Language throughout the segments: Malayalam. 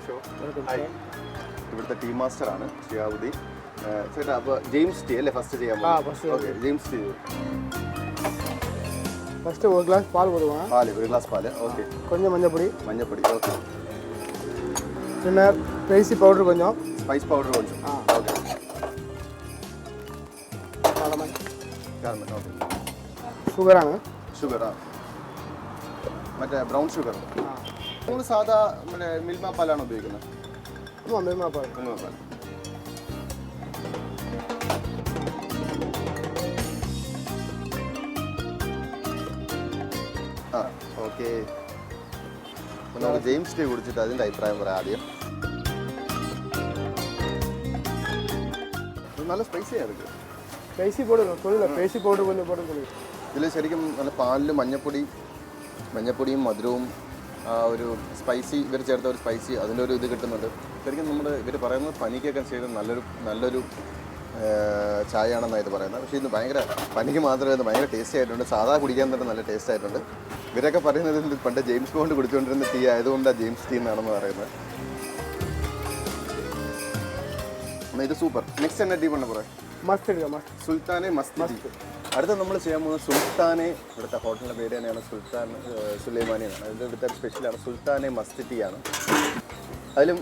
ഷോ. ഹായ്, ഇവിടുത്തെ ടീം മാസ്റ്റർ ആണ് ഷിയാബുദ്ദീൻ ചേട്ടാ. അപ്പോൾ ജെയിംസ് ടീ അല്ലേ ഫസ്റ്റ് ചെയ്യാൻ പോകുന്നത്? Okay, James tea. ஃபர்ஸ்ட் ஒரு கிளாஸ் பால் போடுவாங்க. ஒரு கிளாஸ் பால். ஓகே. கொஞ்சம் மஞ்சப்பொடி. ஓகே. பின்னர் ஸ்பைசி பவுடர் கொஞ்சம். ஸ்பைஸ் பவுடர் கொஞ்சம். ஓகே. കാരമൽ. ഓക്കെ. ഷുഗറാണ്. ഷുഗറാ, മറ്റേ ബ്രൗൺ ഷുഗർ. നമ്മൾ സാധാ മറ്റേ മിൽമ പാലാണ് ഉപയോഗിക്കുന്നത്? മിൽമ പാൽ. ഓക്കെ. നമുക്ക് ജെയിംസ് ടീ കുടിച്ചിട്ട് അതിൻ്റെ അഭിപ്രായം പറയാം ആദ്യം. നല്ല സ്പൈസി ആയിരിക്കും. സ്പൈസി പൗഡർ സ്പൈസി പൗഡർ கொஞ்சம் போட்டு കൊടുക്കും. ഇതിൽ ശരിക്കും നല്ല പാലിൽ മഞ്ഞപ്പൊടിയും മധുരവും ഒരു സ്പൈസി ഇവർ ചേർത്ത ഒരു സ്പൈസി അതിൻ്റെ ഒരു ഇത് കിട്ടുന്നുണ്ട്. ശരിക്കും നമ്മൾ ഇവർ പറയുന്നത് പനിക്കൊക്കെ ചെയ്ത് നല്ലൊരു ചായ ആണെന്നാണ് ഇത് പറയുന്നത്. പക്ഷേ ഇത് ഭയങ്കര പനിക്ക് മാത്രമല്ല ഭയങ്കര ടേസ്റ്റി ആയിട്ടുണ്ട്. സാധാ കുടിക്കാൻ തന്നെ നല്ല ടേസ്റ്റ് ആയിട്ടുണ്ട്. ഇവരൊക്കെ പറയുന്നത് പണ്ട് ജെയിംസ് ബോണ്ട് കുടിച്ചുകൊണ്ടിരുന്ന ടീ ആയതുകൊണ്ടാണ് ജെയിംസ് ടീ എന്നാണെന്ന് പറയുന്നത്. ഇത് സൂപ്പർ. നെക്സ്റ്റ് എന്നാ ടീ പണ്ട് പറയാം? സുൽത്താനെ മസ്ത്. അടുത്ത നമ്മൾ ചെയ്യാൻ പോകുന്നത് സുൽത്താനെ, ഇവിടുത്തെ ഹോട്ടലിൻ്റെ പേര് തന്നെയാണ് സുൽത്താൻ സുലൈമാനി എന്നാണ്. അതിൻ്റെ ഇവിടുത്തെ സ്പെഷ്യലാണ് സുൽത്താനെ മസ്ത് ടീ ആണ്. അതിലും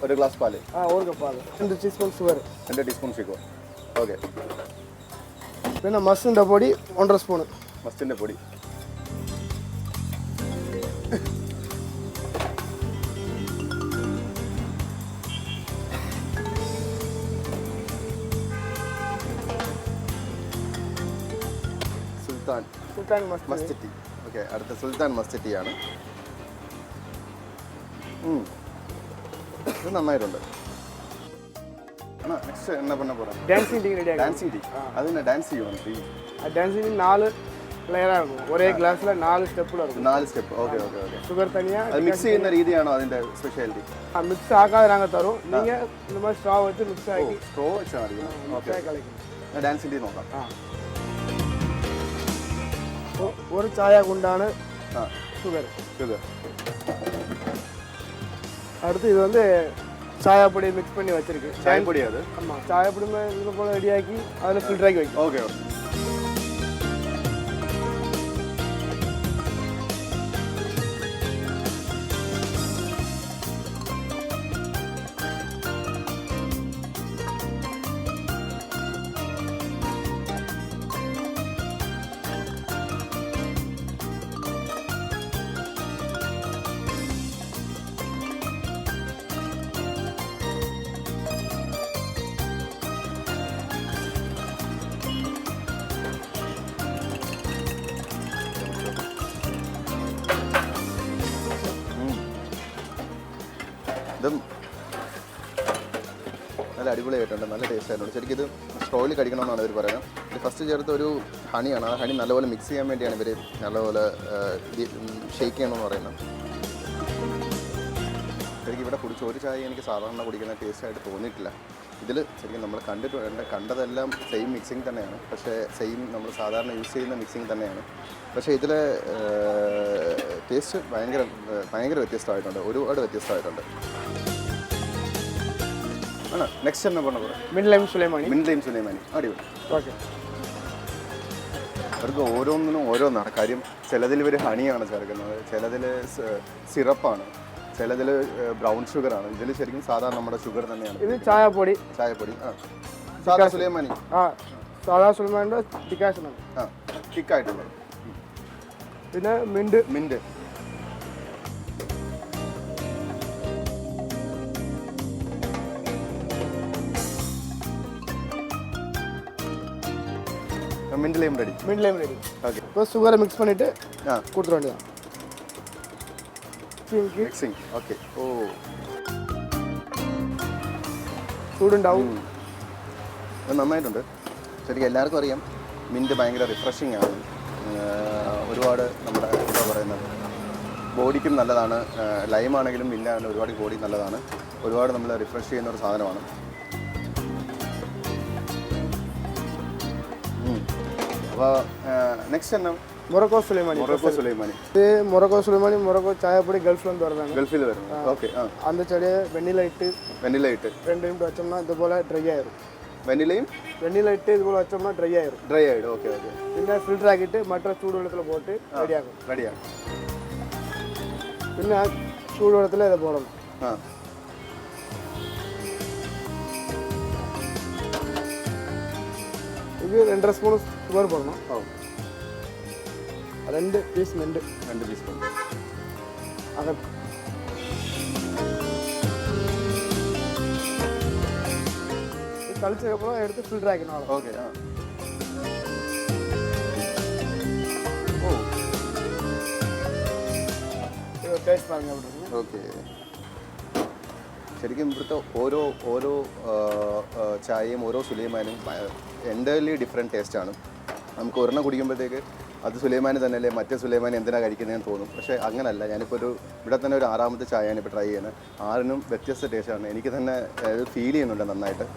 ഒരു ഗ്ലാസ് പാല്. 2 teaspoon sugar. 2 teaspoon sugar. Okay. പിന്നെ മസ്തിൻ്റെ പൊടി 1.5 സ്പൂൺ. മസ്തിൻ്റെ പൊടി. സുൽത്താൻ മസ്ത് ടീ. ഓക്കെ, അടുത്ത സുൽത്താൻ മസ്ത് ടീ ആണ്. ഇത് നന്നായിട്ടുണ്ട്. നെക്സ്റ്റ് എന്നാ பண்ண போறேன்? டான்சிங் டீ ரெடி ஆகும். Dancing tea. அது என்ன டான்ஸ் செய்யும் டீ? டான்சிங் 4 ലെയറാ இருக்கும். ഒരേ ഗ്ലാസ്സിൽ 4 സ്റ്റെപ്പുകൾ இருக்கும். 4 സ്റ്റെപ്പ്. ഓക്കെ. ഷുഗർ തനിയാ അത് മിക്സ് ചെയ്യുന്ന രീതിയാണോ അതിന്റെ സ്പെഷ്യാലിറ്റി? മിക്സ് ആക്കാതെ നാങ്ക തരും. നീங்க இந்த மாதிரி ஸ்ட்ரா വെച്ച് മിക്സ് ആക്കി സ്ട്രോ വെച്ചാൽ മതി. ഓക്കെ, കളിക്കും. ഡാൻസിങ് ടീ നോക്കാം. ഒരു ചായ കൊണ്ടാണ് ഷുഗർ. அடுத்து இது வந்து சாயாப்பொடி மிக்ஸ் பண்ணி வச்சிருக்கு. சாயப்பொடி அது? ஆமாம், சாயாப்பொடி இது போல் ரெடியாக்கி அதில் ஃபில்டர் ஆக்கி வைக்கும். ஓகே. ഇതും നല്ല അടിപൊളിയായിട്ടുണ്ട്. നല്ല ടേസ്റ്റ് ആയിട്ടുണ്ട്. ശരിക്കും ഇത് സ്ട്രോയിൽ കഴിക്കണമെന്നാണ് ഇവർ പറയുന്നത്. ഇത് ഫസ്റ്റ് ചേർത്ത ഒരു ഹണിയാണ്. ആ ഹണി നല്ലപോലെ മിക്സ് ചെയ്യാൻ വേണ്ടിയാണ് ഇവർ നല്ലപോലെ ഷെയ്ക്ക് ചെയ്യണമെന്ന് പറയുന്നത്. ശരിക്കും ഇവിടെ കുടിച്ച ഒരു ചായ എനിക്ക് സാധാരണ കുടിക്കുന്ന ടേസ്റ്റായിട്ട് തോന്നിയിട്ടില്ല. ഇതിൽ ശരിക്കും നമ്മൾ കണ്ടതെല്ലാം സെയിം മിക്സിങ് തന്നെയാണ്. പക്ഷേ സെയിം നമ്മൾ സാധാരണ യൂസ് ചെയ്യുന്ന മിക്സിങ് തന്നെയാണ്. പക്ഷേ ഇതിലെ ടേസ്റ്റ് ഭയങ്കര വ്യത്യസ്തമായിട്ടുണ്ട്. ഒരുപാട് വ്യത്യസ്തമായിട്ടുണ്ട്. ആണ്. നെക്സ്റ്റ് എന്നാ പറഞ്ഞ പോലെ? മിൻലൈം സുലൈമാനി. അടിപൊളി. ഓക്കെ. അവർക്ക് ഓരോന്നിനും ഓരോന്നാണ് കാര്യം. ചിലതിൽ ഇവർ ഹണിയാണ് ചേർക്കുന്നത്, ചിലതിൽ സിറപ്പാണ്, ചിലതിൽ ബ്രൗൺ ഷുഗറാണ്. ഇതിൽ ശരിക്കും സാധാരണ നമ്മുടെ ഷുഗർ തന്നെയാണ്. ഇത് ചായപ്പൊടി. സാധാ സുലൈമാനി. സാധാ സുലൈമാനിയുടെ ഡിക്കാഷനാണ്. തിക്കായിട്ടുള്ളത്. പിന്നെ mint. Mint lime ready. Okay. இப்போ சுகரை மிக்ஸ் பண்ணிட்டு கொடுத்துட வேண்டியதான். മിക്സിങ്. ഓക്കെ. ഓ, ചൂടുണ്ടാവും. അത് നന്നായിട്ടുണ്ട്. ശരിക്കും എല്ലാവർക്കും അറിയാം മിൻറ്റ് ഭയങ്കര റിഫ്രഷിംഗ് ആണ്. ഒരുപാട് നമ്മുടെ എന്താ പറയുന്നത് ബോഡിക്കും നല്ലതാണ്. ലൈമാണെങ്കിലും മിൻറ്റാണെങ്കിലും ഒരുപാട് ബോഡി നല്ലതാണ്. ഒരുപാട് നമ്മൾ റിഫ്രഷ് ചെയ്യുന്ന ഒരു സാധനമാണ്. അപ്പോൾ നെക്സ്റ്റ് എന്നാ മൊറോക്കോ സുലൈമാനി. മൊറോക്കോ സുലൈമാനി. இது மொரக்கோ சுலைமானி மொரக்கோ சாயப்பொடி கல்ஃப்லேருந்து வருதாங்க. ഗൾഫിൽ വരുന്നത്. ഓക്കെ. ആ, அந்த செடியை வெண்ணில இட்டு വെനില ഇട്ട് 2 நிமிடம் வச்சோம்னா இது போல் ட்ரை ஆயிரும். വെനിലയും வெண்ணில இட்டு இது போல் வச்சோம்னா ட்ரை ஆயிரும். ഡ്രൈ ആയിട്ട്. Okay okay. പിന്നെ ഫിൽറ്റർ ആക്കിയിട്ട് മറ്റൊരു ചൂടുവെള്ളത്തിൽ പോയിട്ട് റെഡിയാക്കും. റെഡിയാണ്. പിന്നെ ആ ചൂടുവെള്ളത്തിൽ ഇത് പോടണം. ആ, ഇത് 2.5 സ്പൂൺ ഷുഗർ പോടണം. ഓ, 2 പീസ് നെല്ല് 2 ടീസ്പൂൺ. അകത്ത് കളിച്ചപ്പോൾ എടുത്ത് ഫിൽറ്റർ ആക്കണം. ഓക്കെ. ആ, ഓ, ടേസ്റ്റ് പാരുங்க அப்படி. ഓക്കെ. ശരിക്കും ഇവിടുത്തെ ഓരോ ഓരോ ചായയും ഓരോ സുലൈമാനും എൻ്റർലി ഡിഫറെൻറ്റ് ടേസ്റ്റാണ്. നമുക്ക് ഒരെണ്ണം കുടിക്കുമ്പോഴത്തേക്ക് അത് സുലൈമാനി തന്നെയല്ലേ, മറ്റേ സുലൈമാനി എന്തിനാണ് കഴിക്കുന്നതെന്ന് തോന്നും. പക്ഷേ അങ്ങനല്ല. ഞാനിപ്പോൾ ഇവിടെ തന്നെ ഒരു 6ാമത്തെ ചായയാണ് ഇപ്പോൾ ട്രൈ ചെയ്യുന്നത്. 6നും വ്യത്യസ്ത ടേസ്റ്റാണ്. എനിക്ക് തന്നെ ഫീൽ ചെയ്യുന്നുണ്ട് നന്നായിട്ട്.